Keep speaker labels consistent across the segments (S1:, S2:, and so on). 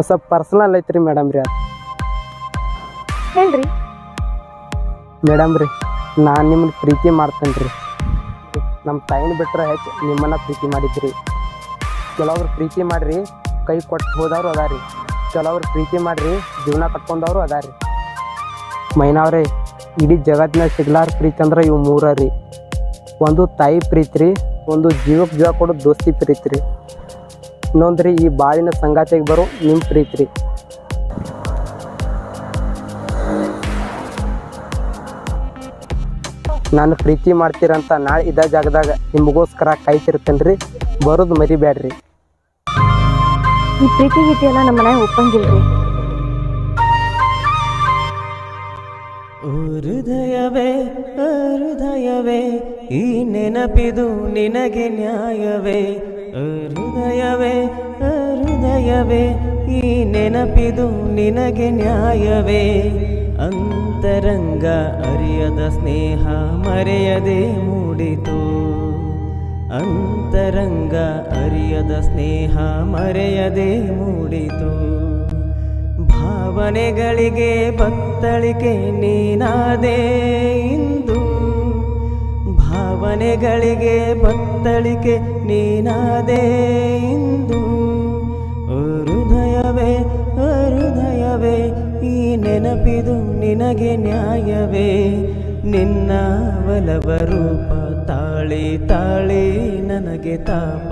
S1: ಸ್ವಲ್ಪ ಪರ್ಸನಲ್ ಐತ್ರಿ ಮೇಡಮ್ ರೀ. ಅದು
S2: ಹೇಳ್ರಿ.
S1: ಮೇಡಮ್ ರೀ, ನಾನು ನಿಮ್ಮನ್ನ ಪ್ರೀತಿ ಮಾಡ್ತೇನೆ ರೀ. ನಮ್ಮ ತಾಯಿನ ಬಿಟ್ಟರೆ ಹೆಚ್ಚು ನಿಮ್ಮನ್ನು ಪ್ರೀತಿ ಮಾಡಿದ್ರಿ. ಕೆಲವ್ರು ಪ್ರೀತಿ ಮಾಡಿರಿ ಕೈ ಕೊಟ್ಟು ಹೋದವರು ಅದಾರಿ, ಕೆಲವ್ರು ಪ್ರೀತಿ ಮಾಡಿರಿ ಜೀವನ ಕಟ್ಕೊಂಡವರು ಅದಾರಿ. ಮೈನಾವ್ರಿ, ಇಡೀ ಜಗತ್ತಿನಾಗ ಸಿಗ್ಲಾರ ಪ್ರೀತಿ ಅಂದ್ರೆ ಇವು ಮೂರ ರೀ. ಒಂದು ತಾಯಿ ಪ್ರೀತಿ ರೀ, ಒಂದು ಜೀವಕ್ಕೆ ಜೀವ ಕೊಡೋ ದೋಸ್ತಿ ಪ್ರೀತಿ ರೀ, ಇನ್ನೊಂದು ರೀ ಈ ಬಾಳಿನ ಸಂಗಾತಿಗೆ ಬರೋ ನಿಮ್ಮ ಪ್ರೀತಿ ರೀ. ನಾನು ಪ್ರೀತಿ ಮಾಡ್ತೀರಂತ ನಾಳೆ ಇದ್ದ ಜಾಗದಾಗ ನಿಮಗೋಸ್ಕರ ಕಾಯ್ತಿರ್ತೇನೆ ರೀ. ಬರೋದು ಮರಿಬೇಡ್ರಿ.
S2: ಈ ಪ್ರೀತಿ ಗೀತಿ ಎಲ್ಲ ನಮ್ಮ ಮನ್ಯಾಗ ಒಪ್ಪಂಗಿಲ್ರಿ.
S3: ಹೃದಯವೇ ಹೃದಯವೇ ಈ ನೆನಪಿದು ನಿನಗೆ ನ್ಯಾಯವೇ. ಹೃದಯವೇ ಹೃದಯವೇ ಈ ನೆನಪಿದು ನಿನಗೆ ನ್ಯಾಯವೇ. ಅಂತರಂಗ ಅರಿಯದ ಸ್ನೇಹ ಮರೆಯದೆ ಮೂಡಿತು. ಅಂತರಂಗ ಅರಿಯದ ಸ್ನೇಹ ಮರೆಯದೆ ಮೂಡಿತು. ಭಾವನೆಗಳಿಗೆ ಬತ್ತಳಿಕೆ ನೀನಾದೆ ಇಂದು. ಭಾವನೆಗಳಿಗೆ ಬತ್ತಳಿಕೆ ನೀನಾದೆ ಇಂದು. ಹೃದಯವೇ ಹೃದಯವೇ ಈ ನೆನಪಿದು ನಿನಗೆ ನ್ಯಾಯವೇ. ನಿನ್ನ ಒಲವ ರೂಪ ತಾಳಿ ತಾಳಿ ನನಗೆ ತಾಪ.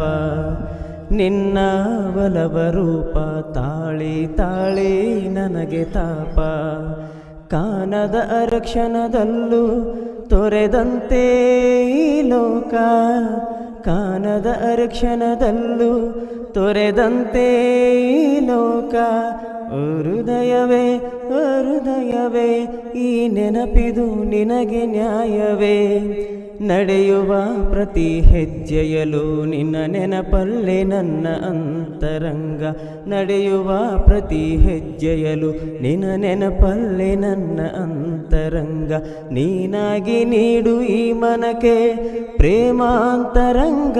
S3: ನಿನ್ನ ಒಲವ ರೂಪ ತಾಳಿ ತಾಳಿ ನನಗೆ ತಾಪ. ಕಾನದ ಅರಕ್ಷಣದಲ್ಲೂ ತೊರೆದಂತೆ ಈ ಲೋಕ. ಕಾನದ ಅರಕ್ಷಣದಲ್ಲೂ ತೊರೆದಂತೆ ಈ ಲೋಕ. ಹೃದಯವೇ ಹೃದಯವೇ ಈ ನೆನಪಿದು ನಿನಗೆ ನ್ಯಾಯವೇ. ನಡೆಯುವ ಪ್ರತಿ ಹೆಜ್ಜೆಯಲು ನಿನ್ನ ನೆನಪಲ್ಲೇ ನನ್ನ ಅಂತರಂಗ. ನಡೆಯುವ ಪ್ರತಿ ಹೆಜ್ಜೆಯಲು ನಿನ್ನ ನೆನಪಲ್ಲೇ ನನ್ನ ಅಂತರಂಗ. ನೀನಾಗಿ ನೀಡು ಈ ಮನಕ್ಕೆ ಪ್ರೇಮಾಂತರಂಗ.